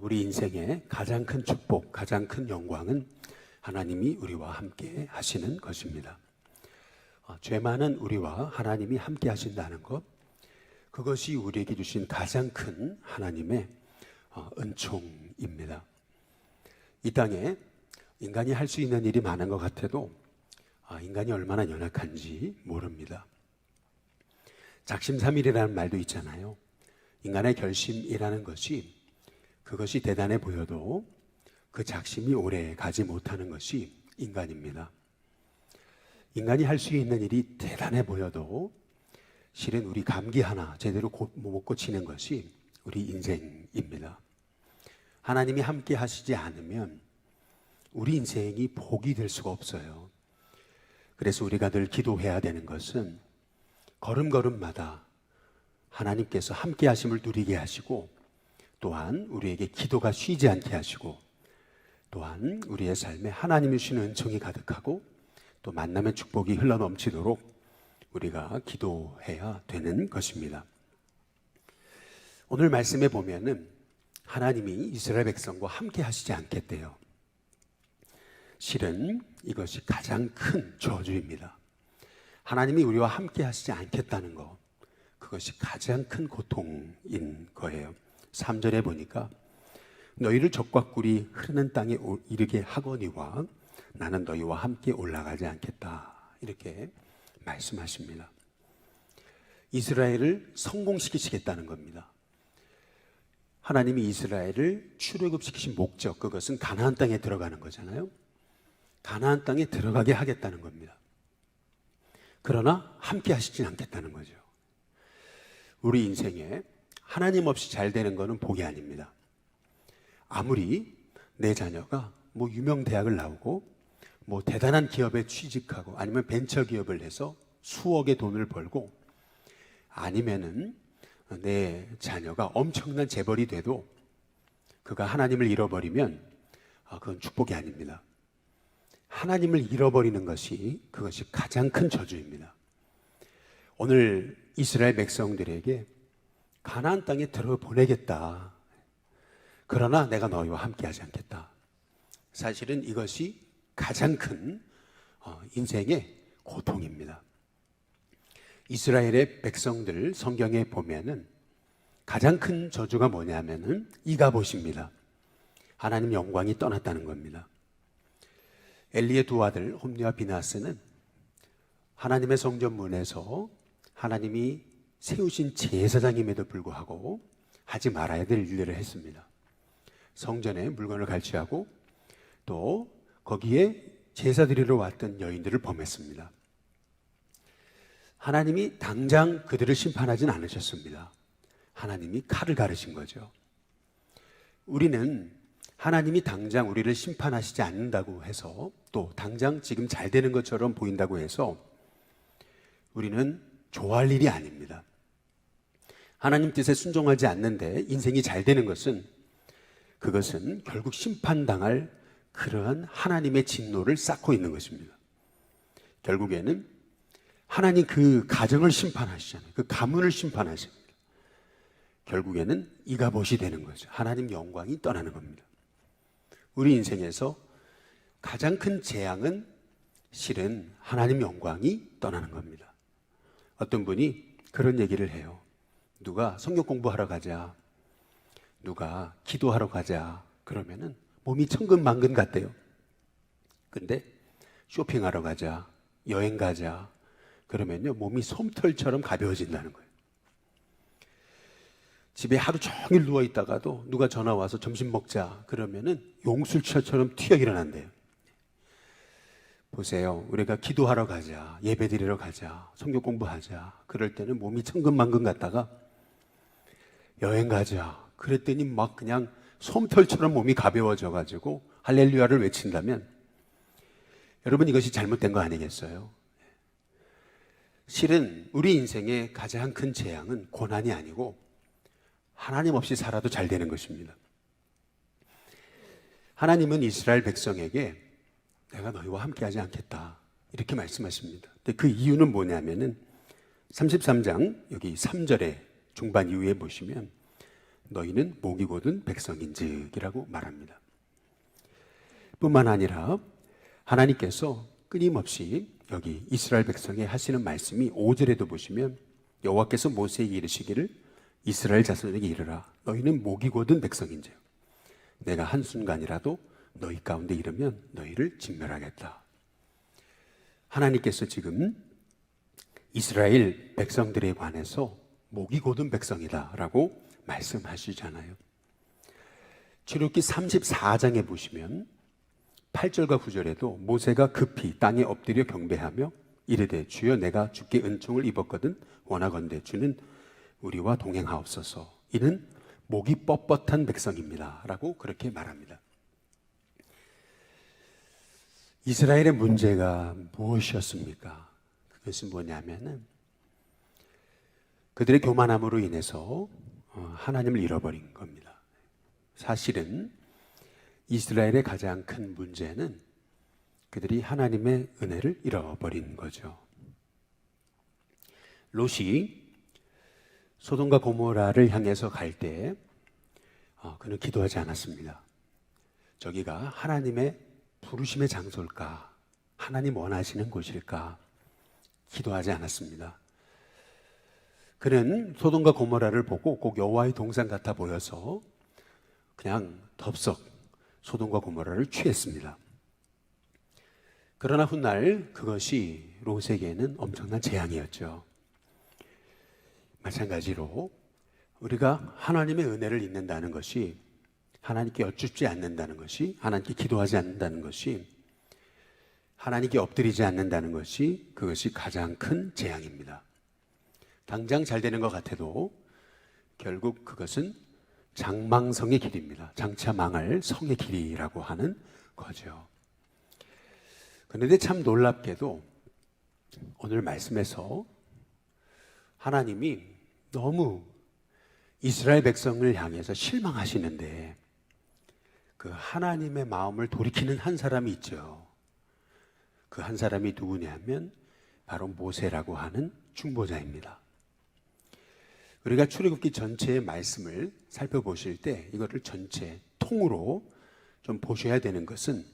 우리 인생의 가장 큰 축복, 가장 큰 영광은 하나님이 우리와 함께 하시는 것입니다. 죄 많은 우리와 하나님이 함께 하신다는 것, 그것이 우리에게 주신 가장 큰 하나님의 은총입니다. 이 땅에 인간이 할 수 있는 일이 많은 것 같아도 인간이 얼마나 연약한지 모릅니다. 작심삼일이라는 말도 있잖아요. 인간의 결심이라는 것이 그것이 대단해 보여도 그 작심이 오래 가지 못하는 것이 인간입니다. 인간이 할 수 있는 일이 대단해 보여도 실은 우리 감기 하나 제대로 못 고치는 것이 우리 인생입니다. 하나님이 함께 하시지 않으면 우리 인생이 복이 될 수가 없어요. 그래서 우리가 늘 기도해야 되는 것은 걸음걸음마다 하나님께서 함께 하심을 누리게 하시고, 또한 우리에게 기도가 쉬지 않게 하시고, 또한 우리의 삶에 하나님이 주시는 은총이 가득하고 또 만남의 축복이 흘러넘치도록 우리가 기도해야 되는 것입니다. 오늘 말씀에 보면은 하나님이 이스라엘 백성과 함께 하시지 않겠대요. 실은 이것이 가장 큰 저주입니다. 하나님이 우리와 함께 하시지 않겠다는 것, 그것이 가장 큰 고통인 거예요. 3절에 보니까 너희를 적과 꿀이 흐르는 땅에 이르게 하거니와 나는 너희와 함께 올라가지 않겠다, 이렇게 말씀하십니다. 이스라엘을 성공시키시겠다는 겁니다. 하나님이 이스라엘을 출애굽시키신 목적, 그것은 가나안 땅에 들어가는 거잖아요. 가나안 땅에 들어가게 하겠다는 겁니다. 그러나 함께 하시진 않겠다는 거죠. 우리 인생에 하나님 없이 잘 되는 것은 복이 아닙니다. 아무리 내 자녀가 유명 대학을 나오고 대단한 기업에 취직하고 아니면 벤처 기업을 해서 수억의 돈을 벌고 아니면은 내 자녀가 엄청난 재벌이 돼도 그가 하나님을 잃어버리면 그건 축복이 아닙니다. 하나님을 잃어버리는 것이 그것이 가장 큰 저주입니다. 오늘 이스라엘 백성들에게 가나안 땅에 들어보내겠다. 그러나 내가 너희와 함께 하지 않겠다. 사실은 이것이 가장 큰 인생의 고통입니다. 이스라엘의 백성들 성경에 보면은 가장 큰 저주가 뭐냐면은 이가봇입니다. 하나님 영광이 떠났다는 겁니다. 엘리의 두 아들 홈리와 비나스는 하나님의 성전문에서 하나님이 세우신 제사장임에도 불구하고 하지 말아야 될 일들을 했습니다. 성전에 물건을 갈취하고 또 거기에 제사 드리러 왔던 여인들을 범했습니다. 하나님이 당장 그들을 심판하진 않으셨습니다. 하나님이 칼을 가르신 거죠. 우리는 하나님이 당장 우리를 심판하시지 않는다고 해서, 또 당장 지금 잘 되는 것처럼 보인다고 해서 우리는 좋아할 일이 아닙니다. 하나님 뜻에 순종하지 않는데 인생이 잘 되는 것은, 그것은 결국 심판당할 그러한 하나님의 진노를 쌓고 있는 것입니다. 결국에는 하나님 그 가정을 심판하시잖아요. 그 가문을 심판하십니다. 결국에는 이가봇이 되는 거죠. 하나님 영광이 떠나는 겁니다. 우리 인생에서 가장 큰 재앙은 실은 하나님 영광이 떠나는 겁니다. 어떤 분이 그런 얘기를 해요. 누가 성경 공부하러 가자, 누가 기도하러 가자 그러면은 몸이 천근만근 같대요. 근데 쇼핑하러 가자, 여행 가자 그러면요 몸이 솜털처럼 가벼워진다는 거예요. 집에 하루 종일 누워있다가도 누가 전화 와서 점심 먹자 그러면은 용술처럼 튀어 일어난대요. 보세요. 우리가 기도하러 가자, 예배 드리러 가자, 성경 공부하자 그럴 때는 몸이 천근만근 갔다가 여행 가자 그랬더니 막 그냥 솜털처럼 몸이 가벼워져가지고 할렐루야를 외친다면 여러분 이것이 잘못된 거 아니겠어요? 실은 우리 인생의 가장 큰 재앙은 고난이 아니고 하나님 없이 살아도 잘 되는 것입니다. 하나님은 이스라엘 백성에게 내가 너희와 함께 하지 않겠다 이렇게 말씀하십니다. 근데 그 이유는 뭐냐면은 33장 여기 3절에 중반 이후에 보시면 너희는 목이 곧은 백성인즉이라고 말합니다. 뿐만 아니라 하나님께서 끊임없이 여기 이스라엘 백성에 하시는 말씀이 5절에도 보시면 여호와께서 모세에게 이르시기를 이스라엘 자손에게 이르라 너희는 목이 곧은 백성인즉 내가 한순간이라도 너희 가운데 이르면 너희를 진멸하겠다. 하나님께서 지금 이스라엘 백성들에 관해서 목이 곧은 백성이다 라고 말씀하시잖아요. 출애굽기 34장에 보시면 8절과 9절에도 모세가 급히 땅에 엎드려 경배하며 이르되 주여 내가 주께 은총을 입었거든 원하건대 주는 우리와 동행하옵소서 이는 목이 뻣뻣한 백성입니다 라고 그렇게 말합니다. 이스라엘의 문제가 무엇이었습니까? 그것은 뭐냐면은 그들의 교만함으로 인해서 하나님을 잃어버린 겁니다. 사실은 이스라엘의 가장 큰 문제는 그들이 하나님의 은혜를 잃어버린 거죠. 롯이 소돔과 고모라를 향해서 갈 때 그는 기도하지 않았습니다. 저기가 하나님의 부르심의 장소일까? 하나님 원하시는 곳일까? 기도하지 않았습니다. 그는 소돔과 고모라를 보고 꼭 여호와의 동산 같아 보여서 그냥 덥석 소돔과 고모라를 취했습니다. 그러나 훗날 그것이 롯에게는 엄청난 재앙이었죠. 마찬가지로 우리가 하나님의 은혜를 잊는다는 것이 하나님께 여쭙지 않는다는 것이 하나님께 기도하지 않는다는 것이 하나님께 엎드리지 않는다는 것이 그것이 가장 큰 재앙입니다. 당장 잘 되는 것 같아도 결국 그것은 장망성의 길입니다. 장차 망할 성의 길이라고 하는 거죠. 그런데 참 놀랍게도 오늘 말씀에서 하나님이 너무 이스라엘 백성을 향해서 실망하시는데 그 하나님의 마음을 돌이키는 한 사람이 있죠. 그 한 사람이 누구냐면 바로 모세라고 하는 중보자입니다. 우리가 출애굽기 전체의 말씀을 살펴보실 때 이거를 전체 통으로 좀 보셔야 되는 것은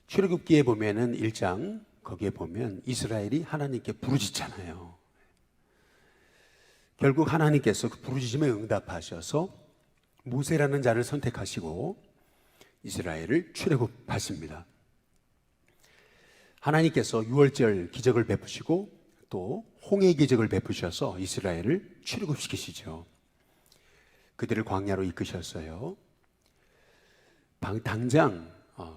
출애굽기에 보면은 1장 거기에 보면 이스라엘이 하나님께 부르짖잖아요. 결국 하나님께서 그 부르짖음에 응답하셔서 모세라는 자를 선택하시고 이스라엘을 출애굽하십니다. 하나님께서 유월절 기적을 베푸시고 또 홍해 기적을 베푸셔서 이스라엘을 출애굽시키시죠. 그들을 광야로 이끄셨어요. 당장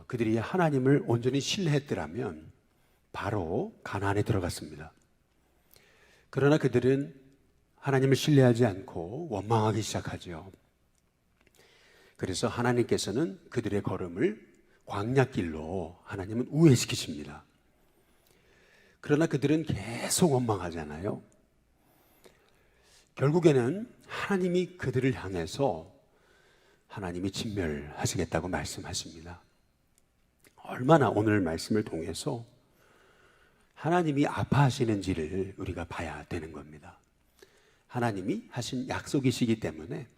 그들이 하나님을 온전히 신뢰했더라면 바로 가나안에 들어갔습니다. 그러나 그들은 하나님을 신뢰하지 않고 원망하기 시작하죠. 그래서 하나님께서는 그들의 걸음을 광야길로 하나님은 우회시키십니다. 그러나 그들은 계속 원망하잖아요. 결국에는 하나님이 그들을 향해서 하나님이 진멸하시겠다고 말씀하십니다. 얼마나 오늘 말씀을 통해서 하나님이 아파하시는지를 우리가 봐야 되는 겁니다. 하나님이 하신 약속이시기 때문에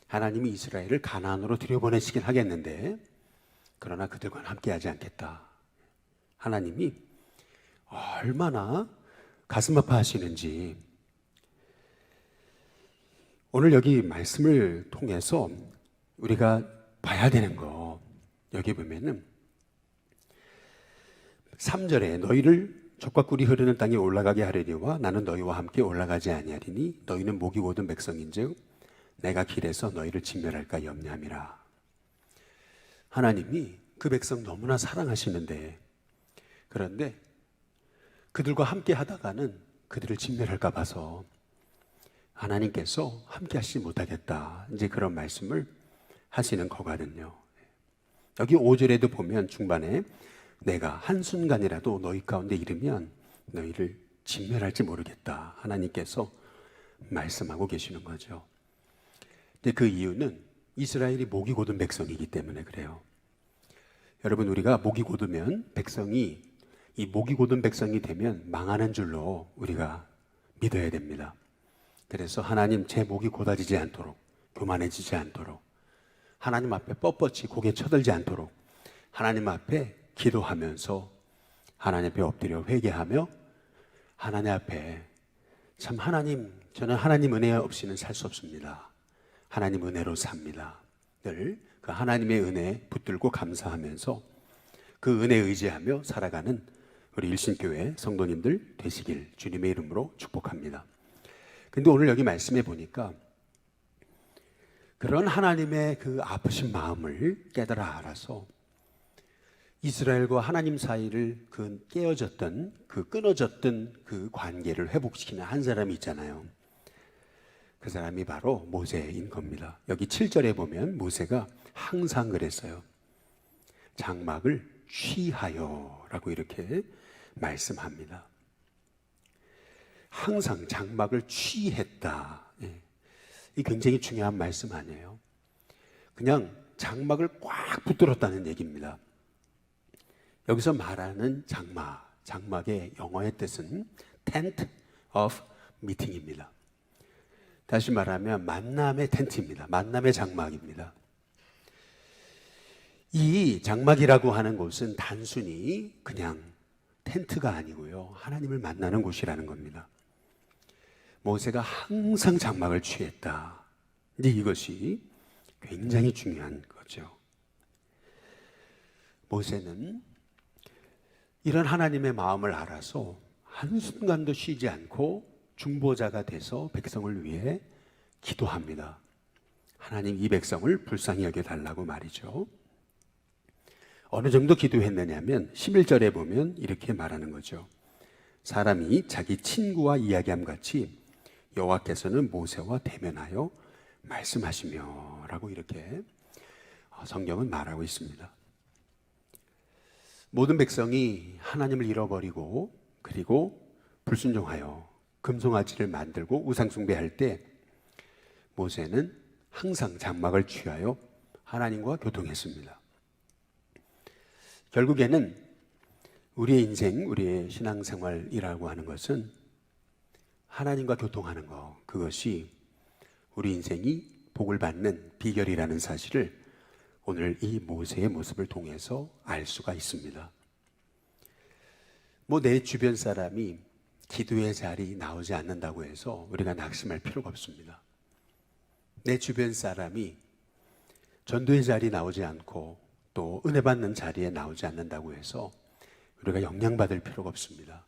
하나님이 이스라엘을 가나안으로 들여보내시긴 하겠는데 그러나 그들과는 함께하지 않겠다. 하나님이 얼마나 가슴 아파하시는지 오늘 여기 말씀을 통해서 우리가 봐야 되는 거 여기 보면은 3절에 너희를 젖과 꿀이 흐르는 땅에 올라가게 하려니와 나는 너희와 함께 올라가지 아니하리니 너희는 목이 곧은 백성인즉 내가 길에서 너희를 진멸할까 염려함이라. 하나님이 그 백성 너무나 사랑하시는데 그런데 그들과 함께 하다가는 그들을 진멸할까 봐서 하나님께서 함께 하시지 못하겠다. 이제 그런 말씀을 하시는 거거든요. 여기 5절에도 보면 중반에 내가 한순간이라도 너희 가운데 이르면 너희를 진멸할지 모르겠다. 하나님께서 말씀하고 계시는 거죠. 근데 그 이유는 이스라엘이 목이 곧은 백성이기 때문에 그래요. 여러분 우리가 목이 곧으면 백성이 이 목이 곧은 백성이 되면 망하는 줄로 우리가 믿어야 됩니다. 그래서 하나님 제 목이 고다지지 않도록, 교만해지지 않도록, 하나님 앞에 뻣뻣이 고개 쳐들지 않도록 하나님 앞에 기도하면서 하나님 앞에 엎드려 회개하며 하나님 앞에 참 하나님, 저는 하나님 은혜 없이는 살 수 없습니다. 하나님 은혜로 삽니다. 늘 그 하나님의 은혜에 붙들고 감사하면서 그 은혜에 의지하며 살아가는 우리 일신교회 성도님들 되시길 주님의 이름으로 축복합니다. 근데 오늘 여기 말씀해 보니까 그런 하나님의 그 아프신 마음을 깨달아 알아서 이스라엘과 하나님 사이를 그 깨어졌던, 그 끊어졌던 그 관계를 회복시키는 한 사람이 있잖아요. 그 사람이 바로 모세인 겁니다. 여기 7절에 보면 모세가 항상 그랬어요. 장막을 취하여 라고 이렇게 말씀합니다. 항상 장막을 취했다. 이 굉장히 중요한 말씀 아니에요. 그냥 장막을 꽉 붙들었다는 얘기입니다. 여기서 말하는 장막의 영어의 뜻은 tent of meeting입니다. 다시 말하면 만남의 텐트입니다. 만남의 장막입니다. 이 장막이라고 하는 곳은 단순히 그냥 텐트가 아니고요, 하나님을 만나는 곳이라는 겁니다. 모세가 항상 장막을 취했다. 근데 이것이 굉장히 중요한 거죠. 모세는 이런 하나님의 마음을 알아서 한순간도 쉬지 않고 중보자가 돼서 백성을 위해 기도합니다. 하나님 이 백성을 불쌍히 여겨달라고 말이죠. 어느 정도 기도했느냐면 11절에 보면 이렇게 말하는 거죠. 사람이 자기 친구와 이야기함 같이 여호와께서는 모세와 대면하여 말씀하시며 라고 이렇게 성경은 말하고 있습니다. 모든 백성이 하나님을 잃어버리고 그리고 불순종하여 금송아지를 만들고 우상숭배할 때 모세는 항상 장막을 취하여 하나님과 교통했습니다. 결국에는 우리의 인생, 우리의 신앙생활이라고 하는 것은 하나님과 교통하는 것, 그것이 우리 인생이 복을 받는 비결이라는 사실을 오늘 이 모세의 모습을 통해서 알 수가 있습니다. 내 주변 사람이 기도의 자리 나오지 않는다고 해서 우리가 낙심할 필요가 없습니다. 내 주변 사람이 전도의 자리 나오지 않고 또 은혜 받는 자리에 나오지 않는다고 해서 우리가 영향받을 필요가 없습니다.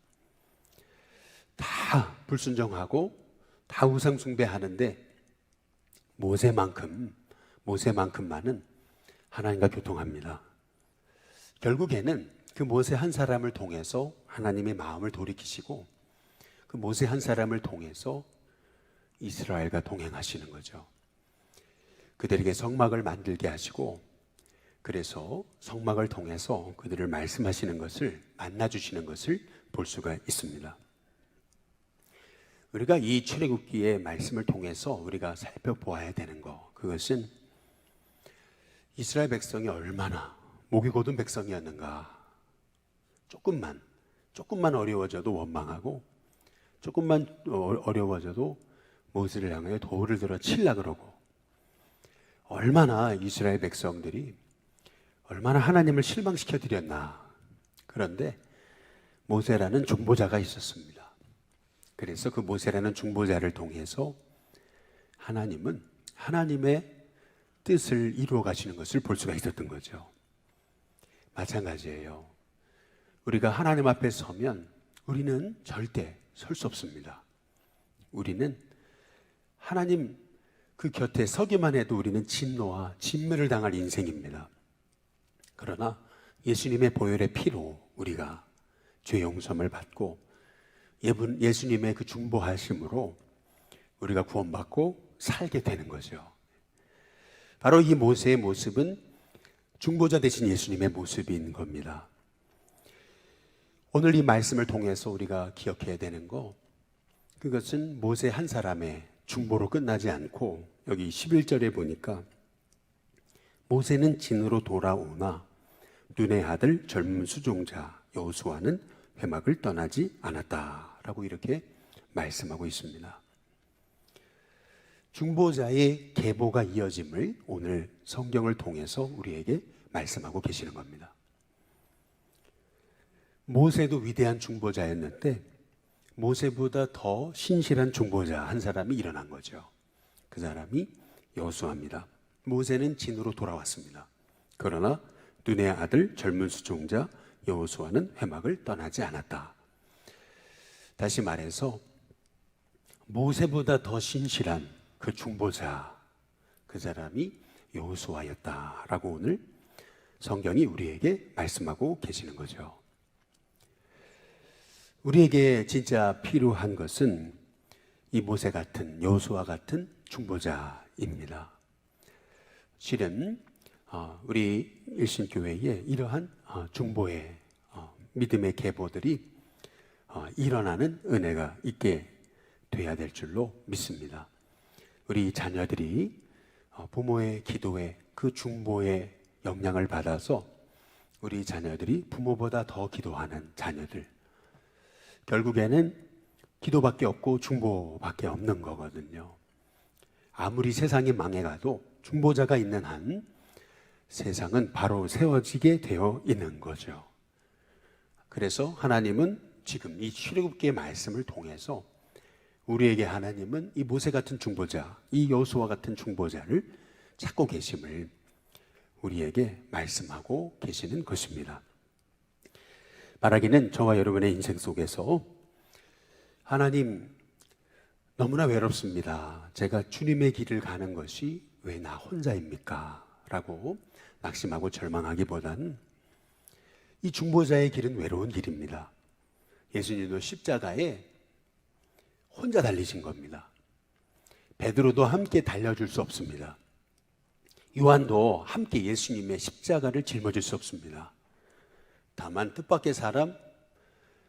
다 불순종하고 다 우상 숭배하는데 모세만큼만은 하나님과 교통합니다. 결국에는 그 모세 한 사람을 통해서 하나님의 마음을 돌이키시고 그 모세 한 사람을 통해서 이스라엘과 동행하시는 거죠. 그들에게 성막을 만들게 하시고 그래서 성막을 통해서 그들을 말씀하시는 것을, 만나주시는 것을 볼 수가 있습니다. 우리가 이 출애굽기의 말씀을 통해서 우리가 살펴보아야 되는 것, 그것은 이스라엘 백성이 얼마나 목이 곧은 백성이었는가. 조금만 어려워져도 원망하고 조금만 어려워져도 모세를 향해 돌을 들어 칠라 그러고, 얼마나 이스라엘 백성들이 얼마나 하나님을 실망시켜 드렸나. 그런데 모세라는 중보자가 있었습니다. 그래서 그 모세라는 중보자를 통해서 하나님은 하나님의 뜻을 이루어 가시는 것을 볼 수가 있었던 거죠. 마찬가지예요. 우리가 하나님 앞에 서면 우리는 절대 설 수 없습니다. 우리는 하나님 그 곁에 서기만 해도 우리는 진노와 진멸을 당할 인생입니다. 그러나 예수님의 보혈의 피로 우리가 죄 용서함을 받고 예수님의 그 중보하심으로 우리가 구원받고 살게 되는 거죠. 바로 이 모세의 모습은 중보자 되신 예수님의 모습인 겁니다. 오늘 이 말씀을 통해서 우리가 기억해야 되는 거, 그것은 모세 한 사람의 중보로 끝나지 않고 여기 11절에 보니까 모세는 진으로 돌아오나 눈의 아들 젊은 수종자 여호수아는 회막을 떠나지 않았다라고 이렇게 말씀하고 있습니다. 중보자의 계보가 이어짐을 오늘 성경을 통해서 우리에게 말씀하고 계시는 겁니다. 모세도 위대한 중보자였는데 모세보다 더 신실한 중보자 한 사람이 일어난 거죠. 그 사람이 여호수아입니다. 모세는 진으로 돌아왔습니다. 그러나 눈의 아들 젊은 수종자 여호수아는 회막을 떠나지 않았다. 다시 말해서 모세보다 더 신실한 그 중보자, 그 사람이 여호수아였다라고 오늘 성경이 우리에게 말씀하고 계시는 거죠. 우리에게 진짜 필요한 것은 이 모세 같은, 여호수아 같은 중보자입니다. 실은 우리 일신교회에 이러한 중보의 믿음의 계보들이 일어나는 은혜가 있게 돼야 될 줄로 믿습니다. 우리 자녀들이 부모의 기도에 그 중보의 영향을 받아서 우리 자녀들이 부모보다 더 기도하는 자녀들, 결국에는 기도밖에 없고 중보밖에 없는 거거든요. 아무리 세상이 망해가도 중보자가 있는 한 세상은 바로 세워지게 되어 있는 거죠. 그래서 하나님은 지금 이 출애굽기의 말씀을 통해서 우리에게 하나님은 이 모세 같은 중보자, 이 여호수아 같은 중보자를 찾고 계심을 우리에게 말씀하고 계시는 것입니다. 말하기는 저와 여러분의 인생 속에서 하나님 너무나 외롭습니다. 제가 주님의 길을 가는 것이 왜 나 혼자입니까? 라고 낙심하고 절망하기보다는 이 중보자의 길은 외로운 길입니다. 예수님도 십자가에 혼자 달리신 겁니다. 베드로도 함께 달려줄 수 없습니다. 요한도 함께 예수님의 십자가를 짊어질 수 없습니다. 다만 뜻밖의 사람,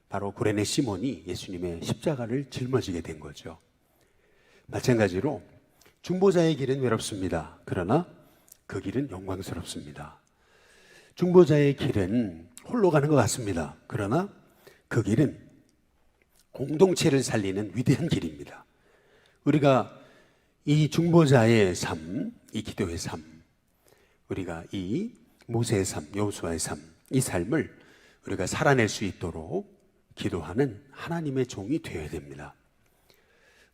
바로 구레네 시몬이 예수님의 십자가를 짊어지게 된 거죠. 마찬가지로 중보자의 길은 외롭습니다. 그러나 그 길은 영광스럽습니다. 중보자의 길은 홀로 가는 것 같습니다. 그러나 그 길은 공동체를 살리는 위대한 길입니다. 우리가 이 중보자의 삶, 이 기도의 삶, 우리가 이 모세의 삶, 여호수아의 삶, 이 삶을 우리가 살아낼 수 있도록 기도하는 하나님의 종이 되어야 됩니다.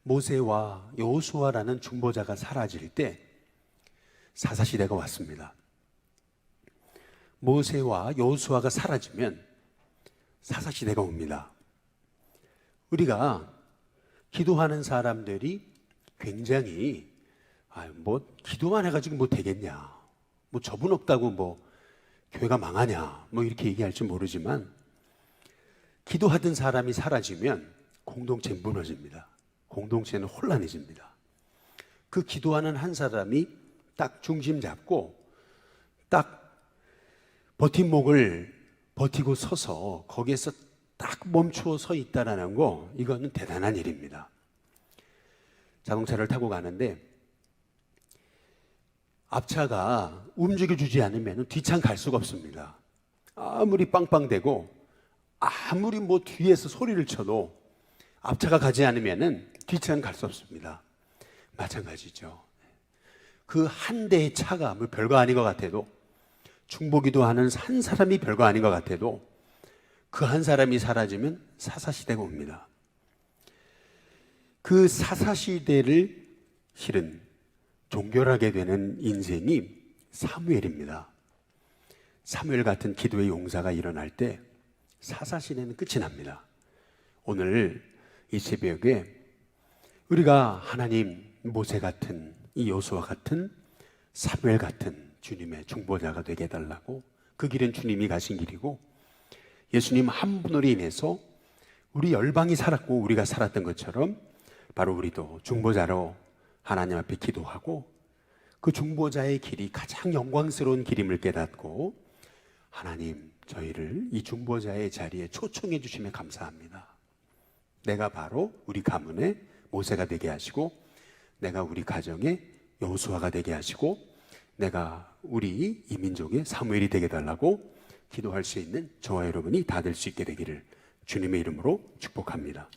모세와 여호수아라는 중보자가 사라질 때 사사시대가 왔습니다. 모세와 여호수아가 사라지면 사사시대가 옵니다. 우리가 기도하는 사람들이 굉장히 기도만 해가지고 뭐 되겠냐, 저분 없다고 교회가 망하냐, 이렇게 얘기할지 모르지만 기도하던 사람이 사라지면 공동체는 무너집니다. 공동체는 혼란해집니다. 그 기도하는 한 사람이 딱 중심 잡고 딱 버팀목을 버티고 서서 거기에서 딱 멈추어 서 있다라는 거, 이거는 대단한 일입니다. 자동차를 타고 가는데 앞차가 움직여주지 않으면 뒷차는 갈 수가 없습니다. 아무리 빵빵대고 아무리 뒤에서 소리를 쳐도 앞차가 가지 않으면 뒷차는 갈 수 없습니다. 마찬가지죠. 그 한 대의 차가 별거 아닌 것 같아도, 중보기도 하는 한 사람이 별거 아닌 것 같아도 그 한 사람이 사라지면 사사시대가 옵니다. 그 사사시대를 실은 종결하게 되는 인생이 사무엘입니다. 사무엘 같은 기도의 용사가 일어날 때 사사시대는 끝이 납니다. 오늘 이 새벽에 우리가 하나님, 모세 같은, 이 여호수아 같은, 사무엘 같은 주님의 중보자가 되게 해달라고, 그 길은 주님이 가신 길이고 예수님 한 분으로 인해서 우리 열방이 살았고 우리가 살았던 것처럼 바로 우리도 중보자로 하나님 앞에 기도하고 그 중보자의 길이 가장 영광스러운 길임을 깨닫고 하나님, 저희를 이 중보자의 자리에 초청해 주시면 감사합니다. 내가 바로 우리 가문의 모세가 되게 하시고, 내가 우리 가정의 여호수아가 되게 하시고, 내가 우리 이 민족의 사무엘이 되게 달라고 기도할 수 있는 저와 여러분이 다 될 수 있게 되기를 주님의 이름으로 축복합니다.